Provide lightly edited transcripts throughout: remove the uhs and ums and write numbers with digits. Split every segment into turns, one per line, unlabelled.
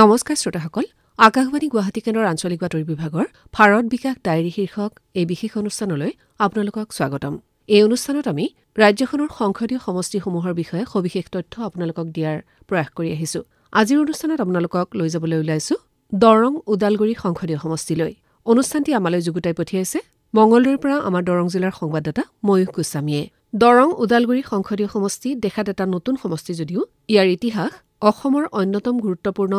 নমস্কাৰ শ্ৰোতাসকল আকাশবাণী গুৱাহাটী কেন্দ্ৰৰ আঞ্চলিক বাতৰি বিভাগৰ ভাৰত বিকাশ ডায়েৰী শীৰ্ষক এই বিশেষ অনুষ্ঠানলৈ আপোনালোকক স্বাগতম এই অনুষ্ঠানত আমি ৰাজ্যখনৰ সংসদীয় সমষ্টিসমূহৰ বিষয়ে সবিশেষ তথ্য আপোনালোকক দিয়াৰ প্ৰয়াস কৰি আহিছো আজিৰ অনুষ্ঠানত আপোনালোকক লৈ যাবলৈ ওলাইছো দৰং উদালগুৰি সংসদীয় সমষ্টিলৈ অনুষ্ঠানটি আমালৈ যুগুতাই পঠিয়াইছে মংগলদৈৰ পৰা আমাৰ দৰং জিলাৰ সংবাদদাতা ময়ূখ গোস্বামীয়ে দৰং উদালগুৰি সংসদীয় সমষ্টি দেখাত এটা নতুন সমষ্টি যদিও ইয়াৰ ইতিহাস অসমৰ অন্যতম গুৰুত্বপূৰ্ণ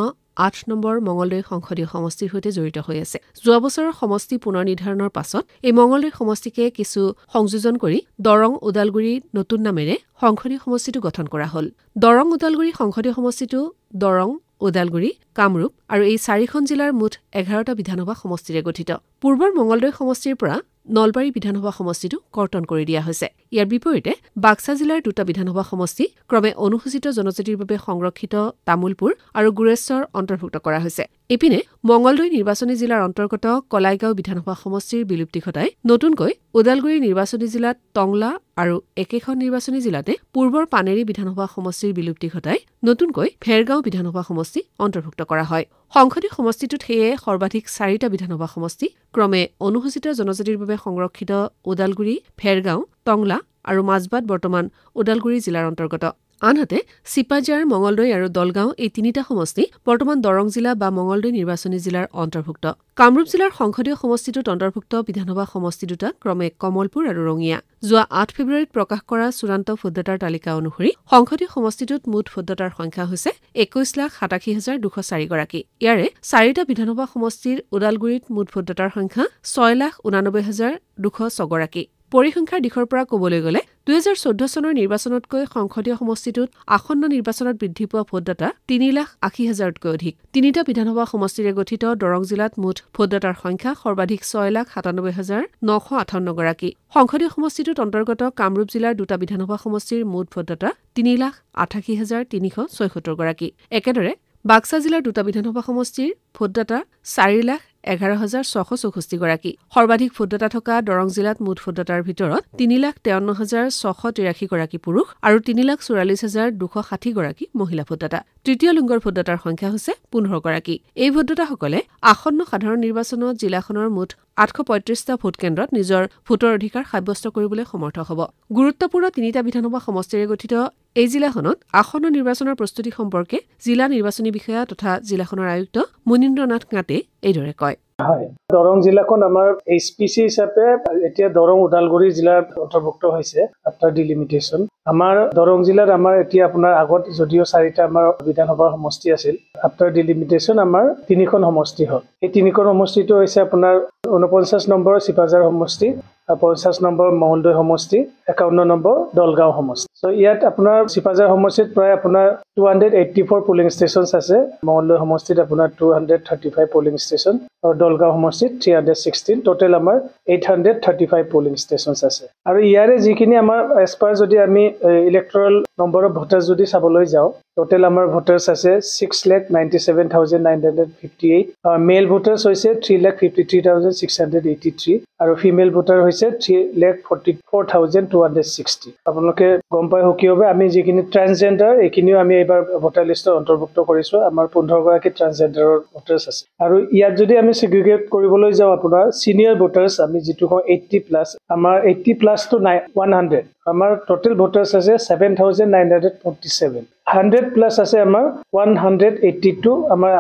৮ নম্বৰ মংগলদৈ সংসদীয় সমষ্টিৰ সৈতে জড়িত হৈ আছে যোৱা বছৰৰ সমষ্টি পুনৰ নিৰ্ধাৰণৰ পাছত এই মংগলদৈ সমষ্টিকে কিছু সংযোজন কৰি দৰং উদালগুৰি নতুন নামেৰে সংসদীয় সমষ্টিটো গঠন কৰা হ'ল দৰং উদালগুৰি সংসদীয় সমষ্টিটো দৰং উদালগুৰি কামৰূপ আৰু এই চাৰিখন জিলাৰ মুঠ ১১টা বিধানসভা সমষ্টিৰে গঠিত পূৰ্বৰ মংগলদৈ সমষ্টিৰ পৰা নলবাৰী বিধানসভা সমষ্টিটো কৰ্তন কৰি দিয়া হৈছে ইয়াৰ বিপৰীতে বাক্সা জিলাৰ দুটা বিধানসভা সমষ্টি ক্ৰমে অনুসূচিত জনজাতিৰ বাবে সংৰক্ষিত তামুলপুৰ আৰু গুৰেশ্বৰ অন্তৰ্ভুক্ত কৰা হৈছে ইপিনে মংগলদৈ নিৰ্বাচনী জিলাৰ অন্তৰ্গত কলাইগাঁও বিধানসভা সমষ্টিৰ বিলুপ্তি ঘটাই নতুনকৈ উদালগুৰি নিৰ্বাচনী জিলাত টংলা আৰু একেখন নিৰ্বাচনী জিলাতে পূৰ্বৰ পানেৰী বিধানসভা সমষ্টিৰ বিলুপ্তি ঘটাই নতুনকৈ ভেৰগাঁও বিধানসভা সমষ্টি অন্তৰ্ভুক্ত কৰা হয় সংসদীয় সমষ্টিটোত সেয়ে সৰ্বাধিক 4টা বিধানসভা সমষ্টি ক্ৰমে অনুসূচিত জনজাতিৰ বাবে সংৰক্ষিত উদালগুৰি ভেৰগাঁও টংলা আৰু মাজবাট বৰ্তমান উদালগুৰি জিলাৰ অন্তৰ্গত আনহাতে চিপাঝাৰ মংগলদৈ আৰু দলগাঁও এই তিনিটা সমষ্টি বৰ্তমান দৰং জিলা বা মংগলদৈ নিৰ্বাচনী জিলাৰ অন্তৰ্ভুক্ত কামৰূপ জিলাৰ সংসদীয় সমষ্টিটোত অন্তৰ্ভুক্ত বিধানসভা সমষ্টি দুটা ক্ৰমে কমলপুৰ আৰু ৰঙিয়া যোৱা ৮ ফেব্ৰুৱাৰীত প্ৰকাশ কৰা চূড়ান্ত ভোটদাতাৰ তালিকা অনুসৰি সংসদীয় সমষ্টিটোত মুঠ ভোটদাতাৰ সংখ্যা হৈছে ২১,৮৭,২০৪ গৰাকী ইয়াৰে 4টা বিধানসভা সমষ্টিৰ ওদালগুৰিত মুঠ ভোটদাতাৰ সংখ্যা ৬,৮৯,২০৬ গৰাকী পৰিসংখ্যাৰ দিশৰ পৰা ক'বলৈ গ'লে ২০১৪ চনৰ নিৰ্বাচনতকৈ সংসদীয় সমষ্টিটোত আসন্ন নিৰ্বাচনত বৃদ্ধি পোৱা ভোটদাতা ৩,৮০,০০০তকৈ অধিক তিনিটা বিধানসভা সমষ্টিৰে গঠিত দৰং জিলাত মুঠ ভোটদাতাৰ সংখ্যা সৰ্বাধিক ৬,৯৭,৯৫৮ গৰাকী সংসদীয় সমষ্টিটোত অন্তৰ্গত কামৰূপ জিলাৰ দুটা বিধানসভা সমষ্টিৰ মুঠ ভোটদাতা ৩,৮৮,৩৭৬ গৰাকী একেদৰে বাক্সা জিলাৰ দুটা বিধানসভা সমষ্টিৰ ভোটদাতা ৪,১১,৬৬৪ গৰাকী সৰ্বাধিক ভোটদাতা থকা দৰং জিলাত মুঠ ভোটদাতাৰ ভিতৰত ৩,৫৩,৬৮৩ গৰাকী পুৰুষ আৰু ৩,৪৪,২৬০ গৰাকী মহিলা ভোটদাতা তৃতীয় লিংগৰ ভোটদাতাৰ সংখ্যা হৈছে ১৫ গৰাকী এই ভোটদাতাসকলে আসন্ন সাধাৰণ নিৰ্বাচনত জিলাখনৰ মুঠ ৮৩৫টা ভোট কেন্দ্ৰত নিজৰ ভোটৰ অধিকাৰ সাব্যস্ত কৰিবলৈ সমৰ্থ হ'ব গুৰুত্বপূৰ্ণ তিনিটা বিধানসভা সমষ্টিৰে গঠিত এই জিলাখনত আসন্ন নিৰ্বাচনৰ প্ৰস্তুতি সম্পৰ্কে জিলা নিৰ্বাচনী বিষয়া তথা জিলাখনৰ আয়ুক্ত মুনীন্দ্ৰনাথ কাটে এইদৰে কয়
হয় দৰং জিলাখন আমাৰ এইচপিসি হিচাপে এতিয়া দৰং উদালগুৰি জিলাৰ অন্তৰ্ভুক্ত হৈছে আফটাৰ ডিলিমিটেশ্যন আমাৰ দৰং জিলাত আমাৰ এতিয়া আপোনাৰ আগত যদিও 4টা আমাৰ বিধানসভা সমষ্টি আছিল আফটাৰ ডিলিমিটেশ্যন আমাৰ 3খন সমষ্টি হ'ল এই 3খন সমষ্টিটো হৈছে আপোনাৰ 49 নম্বৰ চিপাঝাৰ সমষ্টি 50 নম্বৰ মংগলদৈ সমষ্টি 51 নম্বৰ দলগাঁও সমষ্টি সো ইয়াত আপোনাৰ চিপাঝাৰ সমষ্টিত প্ৰায় আপোনাৰ 284 পোলিং ষ্টেচনছ আছে মংগলদৈ সমষ্টিত আপোনাৰ 235 পোলিং ষ্টেচন আৰু দলগাঁও সমষ্টিত 316 টোটেল আমাৰ 835 পোলিং ষ্টেচনছ আছে আৰু ইয়াৰে যিখিনি আমাৰ এছপাৰ যদি আমি ইলেক্ট্ৰল নম্বৰ অফ ভোটাৰ্ছ যদি চাবলৈ যাওঁ টোটেল আমাৰ ভোটাৰ্ছ আছে 6,97,958 মেল ভোটাৰ্ছ হৈছে 3,53,683 আৰু ফিমেল ভোটাৰ হৈছে 3,44,260 আপোনালোকে গম পাই কি হবে আমি যিখিনি ট্ৰান্সজেন্ডাৰ এইখিনিও আমি এবাৰ ভোটাৰ লিষ্টত অন্তৰ্ভুক্ত কৰিছো আমাৰ 15 গৰাকী ট্ৰান্সজেন্ডাৰৰ ভোটাৰ্ছ আছে আৰু ইয়াত যদি আমি সেগ্ৰিগেট কৰিবলৈ যাওঁ আপোনাৰ সিনিয়ৰ ভোটাৰ্ছ আমি যেটো 80+ আমাৰ 80+ টু 100 আমাৰ টোটেল ভোটাৰ্ছ আছে 7,947 100+ আছে আমাৰ 182 আমাৰ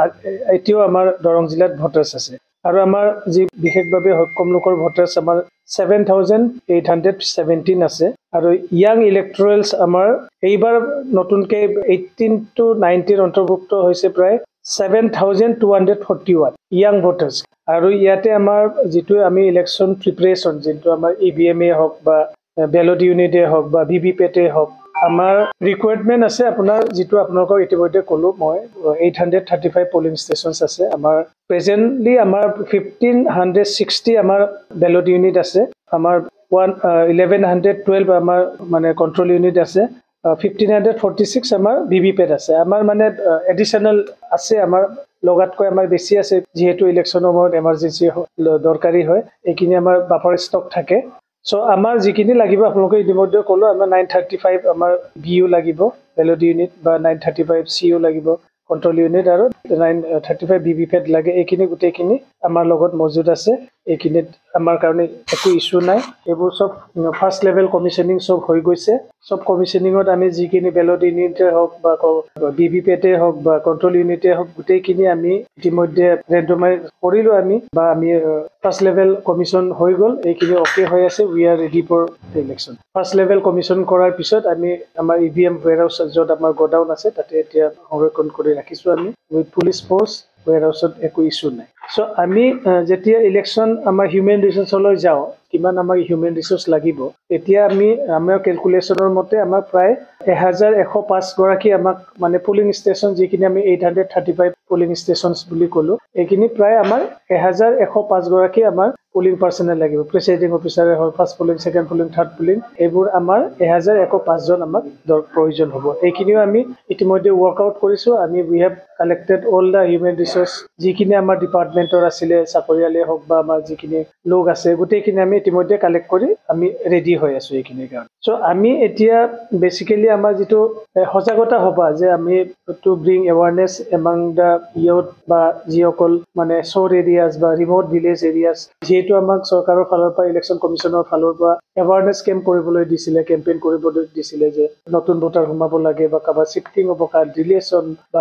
এতিয়াও আমাৰ দৰং জিলাত ভোটাৰ্ছ আছে আৰু আমাৰ যি বিশেষভাৱে সক্ষম লোকৰ ভোটাৰ্ছ আমাৰ 7,817 আছে আৰু ইয়াং ইলেক্টৰেলছ আমাৰ এইবাৰ নতুনকৈ 18 টু 19 অন্তৰ্ভুক্ত হৈছে প্ৰায় 7,241 ইয়াং ভোটাৰ্ছ আৰু ইয়াতে আমাৰ যেটো আমি ইলেকশ্যন প্ৰিপাৰেচন যেটো আমাৰ ইভিএমএ হওক বা বেলট ইউনিটে হওক বা ভিভিপেটে হওক আমাৰ ৰিকোয়াৰমেন্ট আছে আপোনাৰ যেটো আপোনালোকক ইতিমধ্যে ক'লো মই 835 পোলিং ষ্টেচনছ আছে আমাৰ প্ৰেজেন্টলি আমাৰ 1560 আমাৰ বেলট ইউনিট আছে আমাৰ 1112 আমাৰ মানে কন্ট্ৰোল ইউনিট আছে 1546 আমাৰ ভিভিপেট আছে আমাৰ মানে এডিশনাল আছে আমাৰ লগাতকৈ আমাৰ বেছি আছে যেহেতু ইলেকশ্যনৰ সময়ত এমাৰ্জেন্সি দৰকাৰী হয় এইখিনি আমাৰ বাফাৰ ষ্টক থাকে সো আমাৰ যিখিনি লাগিব আপোনালোকে ইতিমধ্যে ক'লো আমাৰ 935 আমাৰ বিইউ লাগিব বেলট ইউনিট বা 935 সিইউ লাগিব কন্ট্ৰোল ইউনিট আৰু 35 ভিভিপেট লাগে এইখিনি গোটেইখিনি আমাৰ লগত মজুদ আছে এইখিনিত আমাৰ কাৰণে একো ইস্যু নাই এইবোৰ সব ফাৰ্ষ্ট লেভেল কমিশনিং সব হৈ গৈছে সব কমিশনিঙত আমি যিখিনি বেলট ইউনিটে হওক বা ভিভিপেটে হওক বা কন্ট্ৰল ইউনিটে হওক গোটেইখিনি আমি ইতিমধ্যে ৰেণ্ডমাইজ কৰিলো আমি বা আমি ফাৰ্ষ্ট লেভেল কমিশন হৈ গ'ল এইখিনি অকে হৈ আছে we are ready for the election first level commission কৰাৰ পিছত আমি আমাৰ ইভিএম ওৱেৰহাউছ য'ত আমাৰ গোডাউন আছে তাতে এতিয়া সংৰক্ষণ কৰি ৰাখিছো আমি উইথ পুলিচ ফ'ৰ্চ ওৱেৰহাউছত একো ইস্যু নাই চ' আমি যেতিয়া ইলেকশ্যন আমাৰ হিউমেন ৰিচোৰ্চলৈ যাওঁ কিমান আমাক হিউমেন ৰিচোৰ্চ লাগিব এতিয়া আমি আমাৰ কেলকুলেশ্যনৰ মতে আমাক প্ৰায় 1105 গৰাকী আমাক মানে পুলিং ষ্টেচন যিখিনি আমি 835 পুলিং ষ্টেচনছ বুলি ক'লো এইখিনি প্ৰায় আমাৰ 1105 গৰাকী আমাৰ পুলিং পাৰ্চনেল লাগিব প্ৰিচাইডিং অফিচাৰে হওক first polling second polling third polling এইবোৰ আমাৰ 1105 জন আমাক প্ৰয়োজন হ'ব এইখিনিও আমি ইতিমধ্যে ৱৰ্কআউট কৰিছো আমি we have collected all the human resource যিখিনি আমাৰ ডিপাৰ্টমেণ্টৰ আছিলে চাকৰিয়ালেই হওক বা আমাৰ যিখিনি লোক আছে গোটেইখিনি আমি ইতিমধ্যে কালেক্ট কৰি আমি ৰেডি হৈ আছো এইখিনিৰ কাৰণে চ' আমি এতিয়া বেচিকেলি আমাৰ যিটো সজাগতা সভা যে আমি two bring awareness among the youth বা যিসকল মানে চ'ৰ এৰিয়াজ বা ৰিম'ট ভিলেজ এৰিয়াজ যিহেতু আমাক চৰকাৰৰ ফালৰ পৰা ইলেকশ্যন কমিশ্যনৰ ফালৰ পৰা এৱাৰনেছ কেম্প কৰিবলৈ দিছিলে কেম্পেইন কৰিবলৈ দিছিলে যে নতুন ভোটাৰ সোমাব লাগে বা কাৰোবাৰ চিফটিং হ'ব কাৰ ৰিলেশ্যন বা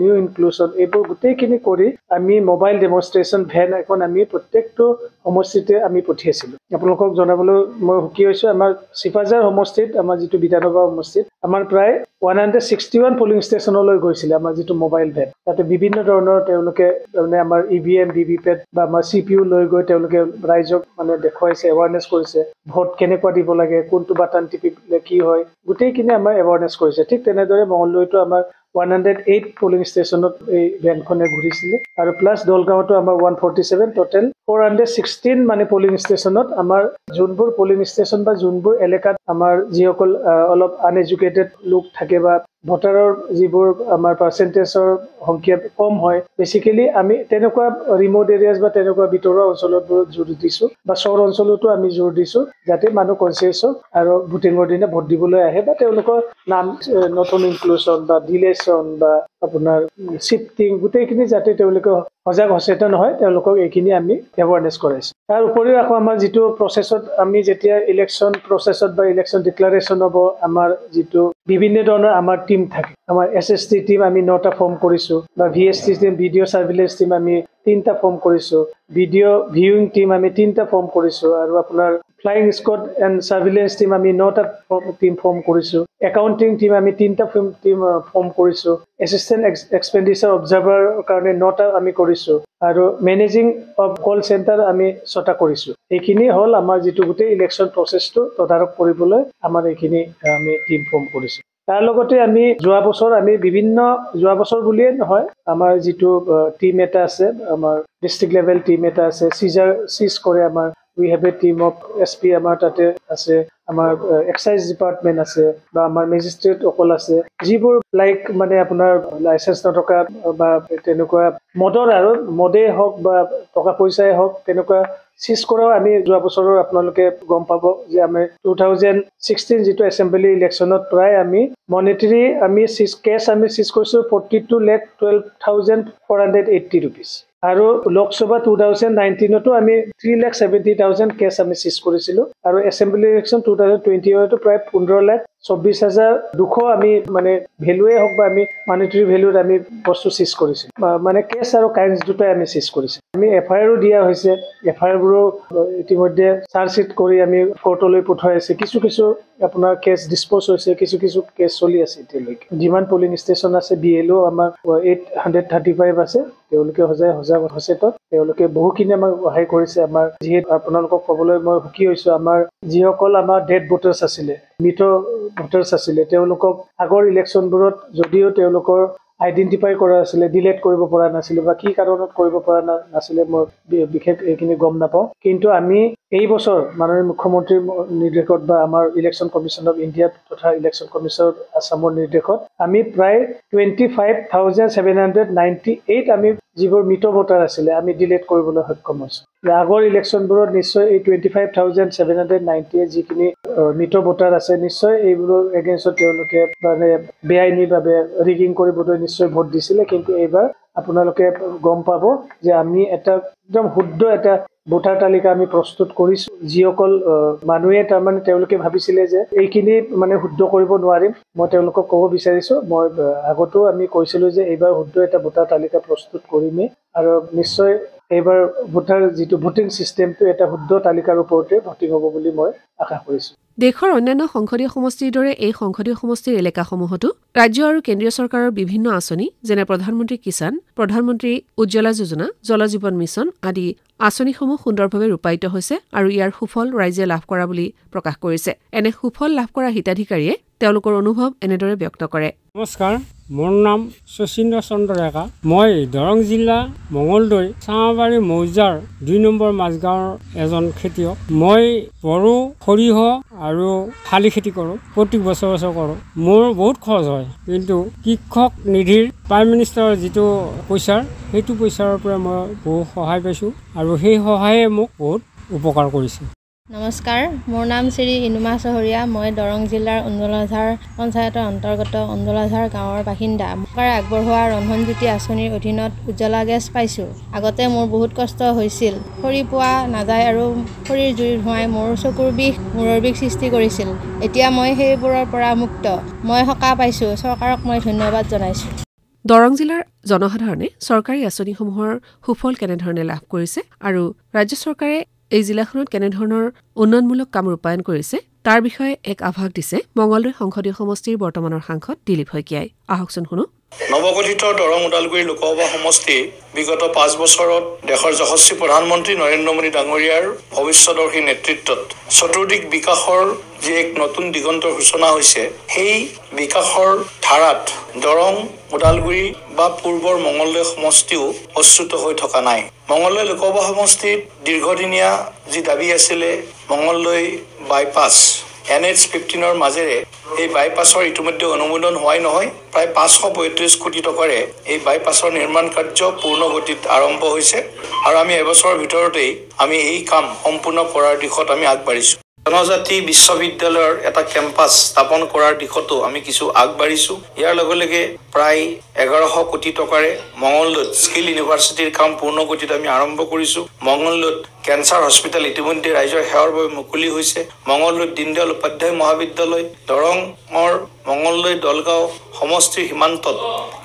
নিউ ইনক্লুশ্যন এইবোৰ গোটেইখিনি কৰি আমি মোবাইল ডেমনষ্ট্ৰেশ্যন ভেন এখন আমি প্ৰত্যেকটো সমষ্টিতে আমি পঠিয়াইছিলোঁ আপোনালোকক জনাবলৈ মই সুখী হৈছোঁ আমাৰ চিপাঝাৰ সমষ্টিত আমাৰ যিটো বিধানসভা সমষ্টিত আমাৰ প্ৰায় 161 পুলিং ষ্টেচনলৈ গৈছিলে আমাৰ যিটো মোবাইল ভেন তাতে বিভিন্ন ধৰণৰ তেওঁলোকে মানে আমাৰ ইভিএম ভিভিপেট বা আমাৰ CPU লৈ গৈ তেওঁলোকে ৰাইজক মানে দেখুৱাইছে এৱাৰনেছ কৰিছে ভোট কেনেকুৱা দিব লাগে কোনটো বাটন টিপিলে কি হয় গোটেইখিনি আমাৰ এৱাৰনেছ কৰিছে ঠিক তেনেদৰে মঙলদৈতো আমাৰ 108 পুলিং ষ্টেচনত এই ভেনখনে ঘূৰিছিলে আৰু প্লাছ দলগাঁৱতো আমাৰ 147 টোটেল 416 মানে পুলিং ষ্টেচনত আমাৰ যোনবোৰ পুলিং ষ্টেচন বা যোনবোৰ এলেকাত আমাৰ যিসকল অলপ আনএডুকেটেড লোক থাকে বা ভোটাৰৰ যিবোৰ আমাৰ পাৰ্চেণ্টেজৰ সংখ্যা কম হয় বেচিকেলি আমি তেনেকুৱা ৰিম'ট এৰিয়াজ বা তেনেকুৱা ভিতৰুৱা অঞ্চলবোৰত জোৰ দিছোঁ বা চহৰ অঞ্চলতো আমি জোৰ দিছোঁ যাতে মানুহ কনচিয়াছ হওক আৰু ভোটিঙৰ দিনা ভোট দিবলৈ আহে বা তেওঁলোকৰ নাম নতুন ইনক্লুশ্যন বা ডিলেশ্যন বা আপোনাৰ চিফটিং গোটেইখিনি যাতে তেওঁলোকে সজাগ সচেতন হয় তেওঁলোকক এইখিনি আমি এৱাৰনেছ কৰাইছোঁ তাৰ উপৰিও আকৌ আমাৰ যিটো প্ৰচেছত আমি যেতিয়া ইলেকশ্যন প্ৰচেছত বা ইলেকশ্যন ডিক্লাৰেশ্যন হ'ব আমাৰ যিটো বিভিন্ন ধৰণৰ আমাৰ টিম থাকে আমাৰ SST টিম আমি 9টা ফৰ্ম কৰিছোঁ বা VST team video' surveillance team আমি 3টা ফৰ্ম কৰিছোঁ ভিডিঅ' ভিউইং টিম আমি 3টা ফৰ্ম কৰিছোঁ আৰু আপোনাৰ flying squad and surveillance team আমি 9টা টিম ফৰ্ম কৰিছোঁ একাউণ্টিং টিম আমি 3টা টিম ফৰ্ম কৰিছোঁ এছিষ্টেণ্ট এক্সপেণ্ডিচাৰ অবজাৰ্ভাৰৰ কাৰণে 9টা আমি কৰিছোঁ আৰু মেনেজিং অফ কল চেণ্টাৰ আমি 6টা কৰিছোঁ এইখিনি হ'ল আমাৰ যিটো গোটেই ইলেকশ্যন প্ৰচেছটো তদাৰক কৰিবলৈ আমাৰ এইখিনি আমি টিম ফৰ্ম কৰিছোঁ তাৰ লগতে আমি যোৱা বছৰ বুলিয়ে নহয় আমাৰ যিটো টিম এটা আছে আমাৰ ডিষ্ট্ৰিক্ট লেভেল টিম এটা আছে চিজ কৰে আমাৰ we have a team of SP আমাৰ তাতে আছে আমাৰ এক্সাইজ ডিপাৰ্টমেণ্ট আছে বা আমাৰ মেজিষ্ট্ৰেট অকল আছে যিবোৰ লাইক মানে আপোনাৰ লাইচেঞ্চ নথকা বা তেনেকুৱা মদেই হওক বা টকা পইচাই হওক তেনেকুৱা চিজ কৰাও আমি যোৱা বছৰৰ আপোনালোকে গম পাব যে আমি 2016 যিটো এছেম্বলি ইলেকশ্যনত প্ৰায় আমি মনিটাৰী আমি কেছ আমি চিজ কৰিছোঁ 42,12,480 rupees আৰু লোকসভা 2019তো আমি 3,70,000 কেছ আমি চিজ কৰিছিলোঁ আৰু এছেম্বলি ইলেকশ্যন 2020তো প্ৰায় 15,24,200 আমি মানে ভেলুৱে হওক বা আমি মনিটাৰী ভেলুত আমি বস্তু চিজ কৰিছোঁ মানে কেছ আৰু কাইন্স দুটাই আমি চিজ কৰিছোঁ আমি FIRও দিয়া হৈছে FIRবোৰো ইতিমধ্যে চাৰ্জশ্বিট কৰি আমি কোৰ্টলৈ পঠোৱাই আছে কিছু আপোনাৰ কেছ ডিছপ'জ হৈছে কিছু কেছ চলি আছে এতিয়ালৈকে যিমান পুলিং ষ্টেচন আছে BLO আমাৰ 835 আছে তেওঁলোকে সজাগ সচেতন তেওঁলোকে বহুখিনি আমাক সহায় কৰিছে আমাৰ যিহেতু আপোনালোকক ক'বলৈ মই সুখী হৈছোঁ আমাৰ যিসকল আমাৰ ডেড ভোটাৰ্ছ আছিলে মৃত ভোটাৰ্ছ আছিলে তেওঁলোকক আগৰ ইলেকশ্যনবোৰত যদিও তেওঁলোকৰ আইডেণ্টিফাই কৰা আছিলে ডিলেট কৰিব পৰা নাছিলে বা কি কাৰণত কৰিব পৰা নাছিলে মই বিশেষ এইখিনি গম নাপাওঁ কিন্তু আমি এই বছৰ মাননীয় মুখ্যমন্ত্ৰীৰ নিৰ্দেশত বা আমাৰ ইলেকশ্যন কমিশ্যন অফ ইণ্ডিয়া তথা ইলেকশ্যন কমিশ্যন আছামৰ নিৰ্দেশত আমি প্ৰায় 25,798 আমি যিবোৰ মৃত ভোটাৰ আছিলে আমি ডিলেট কৰিবলৈ সক্ষম হৈছোঁ আগৰ ইলেকশ্যনবোৰত নিশ্চয় এই 25,798 যিখিনি মৃত ভোটাৰ আছে নিশ্চয় এইবোৰৰ এগেইনষ্টত তেওঁলোকে মানে বেআইনীভাৱে ৰিগিং কৰিবলৈ নিশ্চয় ভোট দিছিলে। কিন্তু এইবাৰ আপোনালোকে গম পাব যে আমি এটা একদম শুদ্ধ এটা ভোটাৰ তালিকা আমি প্ৰস্তুত কৰিছো। যিসকল মানুহে তাৰমানে তেওঁলোকে ভাবিছিলে যে এইখিনি মানে শুদ্ধ কৰিব নোৱাৰিম, মই তেওঁলোকক ক'ব বিচাৰিছো, মই আগতো আমি কৈছিলো যে এইবাৰ শুদ্ধ এটা ভোটাৰ তালিকা প্ৰস্তুত কৰিমেই আৰু নিশ্চয় এইবাৰ ভোটাৰ যিটো ভোটিং ছিষ্টেমটো এটা শুদ্ধ তালিকাৰ ওপৰতে ভোটিং হ'ব বুলি মই আশা কৰিছো।
দেশৰ অন্যান্য সংসদীয় সমষ্টিৰ দৰে এই সংসদীয় সমষ্টিৰ এলেকাসমূহতো ৰাজ্য আৰু কেন্দ্ৰীয় চৰকাৰৰ বিভিন্ন আঁচনি যেনে প্ৰধানমন্ত্ৰী কিষাণ, প্ৰধানমন্ত্ৰী উজ্জ্বলা যোজনা, জল জীৱন মিছন আদি আঁচনিসমূহ সুন্দৰভাৱে ৰূপায়িত হৈছে আৰু ইয়াৰ সুফল ৰাইজে লাভ কৰা বুলি প্ৰকাশ কৰিছে। এনে সুফল লাভ কৰা হিতাধিকাৰীয়ে তেওঁলোকৰ অনুভৱ এনেদৰে ব্যক্ত কৰে।
নমস্কাৰ, মোৰ নাম শচীন্দ্ৰ চন্দ্ৰ ডেকা। মই দৰং জিলা মঙলদৈ চামাবাৰী মৌজাৰ 2 নম্বৰ মাজগাঁৱৰ এজন খেতিয়ক। মই বড়ো, সৰিয়হ আৰু শালি খেতি কৰোঁ, প্ৰত্যেক বছৰ কৰোঁ। মোৰ বহুত খৰচ হয়, কিন্তু কৃষক নিধিৰ প্ৰাইম মিনিষ্টাৰৰ যিটো পইচাৰ সেইটো পইচাৰ পৰা মই বহুত সহায় পাইছোঁ আৰু সেই সহায়ে মোক বহুত উপকাৰ কৰিছে।
নমস্কাৰ, মোৰ নাম শ্ৰী ইনুমা চহৰীয়া। মই দৰং জিলাৰ উন্দোলাঝাৰ পঞ্চায়তৰ অন্তৰ্গত উন্দোলাঝাৰ গাঁৱৰ বাসিন্দা। চৰকাৰে আগবঢ়োৱা ৰন্ধনজ্যোতি আঁচনিৰ অধীনত উজ্জ্বলা গেছ পাইছোঁ। আগতে মোৰ বহুত কষ্ট হৈছিল, খৰি পোৱা নাযায় আৰু খৰিৰ জুই ধোঁৱাই মোৰ চকুৰ বিষ, মূৰৰ বিষ সৃষ্টি কৰিছিল। এতিয়া মই সেইবোৰৰ পৰা মুক্ত। মই সকাহ পাইছোঁ, চৰকাৰক মই ধন্যবাদ জনাইছোঁ।
দৰং জিলাৰ জনসাধাৰণে চৰকাৰী আঁচনিসমূহৰ সুফল কেনেধৰণে লাভ কৰিছে আৰু ৰাজ্য চৰকাৰে এই জিলাখনত কেনেধৰণৰ উন্নয়নমূলক কাম ৰূপায়ণ কৰিছে তাৰ বিষয়ে এক আভাস দিছে মঙলদৈ সংসদীয় সমষ্টিৰ বৰ্তমানৰ সাংসদ দিলীপ শইকীয়াই। আহকচোন শুনো।
নৱগঠিত দৰং ওদালগুৰি লোকসভা সমষ্টি বিগত 5 বছৰত দেশৰ যশস্বী প্ৰধানমন্ত্ৰী নৰেন্দ্ৰ মোদী ডাঙৰীয়াৰ ভৱিষ্যদৰ্শী নেতৃত্বত চতুৰ্দিশ বিকাশৰ যি এক নতুন দিগন্তৰ সূচনা হৈছে, সেই বিকাশৰ ধাৰাত দৰং ওদালগুৰি বা পূৰ্বৰ মঙলদৈ সমষ্টিও অচ্যুত হৈ থকা নাই। মঙলদৈ লোকসভা সমষ্টিত দীৰ্ঘদিনীয়া যি দাবী আছিলে মঙলদৈ বাইপাছ NH-15 মাজেৰে এই বাইপাছৰ ইতিমধ্যে অনুমোদন হোৱাই নহয়, প্ৰায় 535 কোটি টকাৰে এই বাইপাছৰ নিৰ্মাণ কাৰ্য পূৰ্ণ গতিত আৰম্ভ হৈছে আৰু আমি এবছৰৰ ভিতৰতেই আমি এই কাম সম্পূৰ্ণ কৰাৰ দিশত আমি আগবাঢ়িছোঁ। জনজাতি বিশ্ববিদ্যালয়ৰ এটা কেম্পাছ স্থাপন কৰাৰ দিশতো আমি কিছু আগবাঢ়িছোঁ। ইয়াৰ লগে লগে প্ৰায় 1100 কোটি টকাৰে মঙলদৈত স্কিল ইউনিভাৰ্চিটিৰ কাম পূৰ্ণ গতিত আমি আৰম্ভ কৰিছোঁ। মঙলদৈত কেঞ্চাৰ হস্পিটেল ইতিমধ্যে ৰাইজৰ সেৱাৰ বাবে মুকলি হৈছে। মঙলদৈত দীনদয়াল উপাধ্যায় মহাবিদ্যালয়, দৰঙৰ মঙলদৈ দলগাঁও সমষ্টিৰ সীমান্তত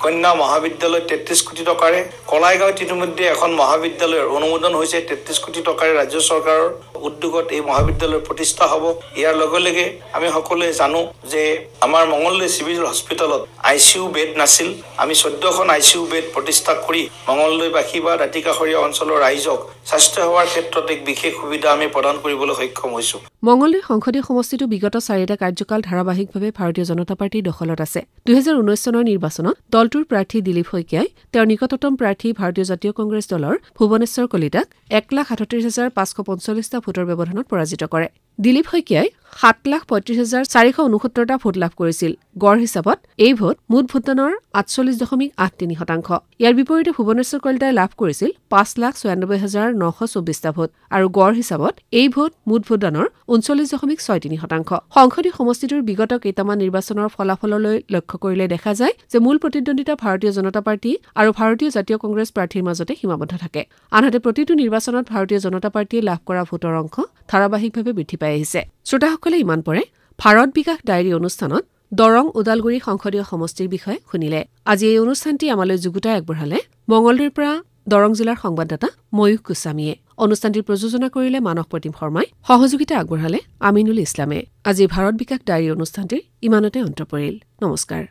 কন্যা মহাবিদ্যালয় 33 কোটি টকাৰে, কলাইগাঁৱত ইতিমধ্যে এখন মহাবিদ্যালয়ৰ অনুমোদন হৈছে 33 কোটি টকাৰে ৰাজ্য চৰকাৰৰ উদ্যোগত এই মহাবিদ্যালয়ৰ প্ৰতিষ্ঠা হ'ব। ইয়াৰ লগে লগে আমি সকলোৱে জানো যে আমাৰ মঙলদৈ চিভিল হস্পিটেলত ICU বেড নাছিল। আমি 14খন ICU বেড প্ৰতিষ্ঠা কৰি মঙলদৈবাসী বা দাঁতিকাষৰীয়া অঞ্চলৰ ৰাইজক স্বাস্থ্য সেৱাৰ ক্ষেত্ৰত এক বিশেষ সুবিধা আমি প্ৰদান কৰিবলৈ সক্ষম হৈছোঁ।
মঙলদৈ সংসদীয় সমষ্টিটো বিগত 4টা কাৰ্যকাল ধাৰাবাহিকভাৱে ভাৰতীয় জনতা পাৰ্টীৰ দখলত আছে। 2019 চনৰ নিৰ্বাচনত দলটোৰ প্ৰাৰ্থী দিলীপ শইকীয়াই তেওঁৰ নিকটতম প্ৰাৰ্থী ভাৰতীয় জাতীয় কংগ্ৰেছ দলৰ ভুৱনেশ্বৰ কলিতাক 1,38,545টা ভোটৰ ব্যৱধানত পৰাজিত কৰে। দিলীপ শইকীয়াই 7,35,469টা ভোট লাভ কৰিছিল। গড় হিচাপত এই ভোট মুঠ ভোটদানৰ 48.83%। ইয়াৰ বিপৰীতে ভুৱনেশ্বৰ কলিতাই লাভ কৰিছিল 5,96,924টা ভোট আৰু গড় হিচাপত এই ভোট মুঠ ভোটদানৰ 39.63%। সংসদীয় সমষ্টিটোৰ বিগত কেইটামান নিৰ্বাচনৰ ফলাফললৈ লক্ষ্য কৰিলে দেখা যায় যে মূল প্ৰতিদ্বন্দ্বিতা ভাৰতীয় জনতা পাৰ্টী আৰু ভাৰতীয় জাতীয় কংগ্ৰেছ প্ৰাৰ্থীৰ মাজতে সীমাবদ্ধ থাকে। আনহাতে প্ৰতিটো নিৰ্বাচনত ভাৰতীয় জনতা পাৰ্টীয়ে লাভ কৰা ভোটৰ অংশ ধাৰাবাহিকভাৱে বৃদ্ধি পাই আহিছে। শ্ৰোতাসকলে ইমান পৰে ভাৰত বিকাশ ডায়েৰী অনুষ্ঠানত দৰং ওদালগুৰি সংসদীয় সমষ্টিৰ বিষয়ে শুনিলে। আজি এই অনুষ্ঠানটি আমালৈ যুগুতাই আগবঢ়ালে মঙলদৈৰ পৰা দৰং জিলাৰ সংবাদদাতা ময়ূখ গোস্বামীয়ে। অনুষ্ঠানটিৰ প্ৰযোজনা কৰিলে মানস প্ৰতিম শৰ্মাই, সহযোগিতা আগবঢ়ালে আমিনুল ইছলামে। আজি ভাৰত বিকাশ ডায়েৰী অনুষ্ঠানটিৰ ইমানতে অন্ত পৰিল। নমস্কাৰ।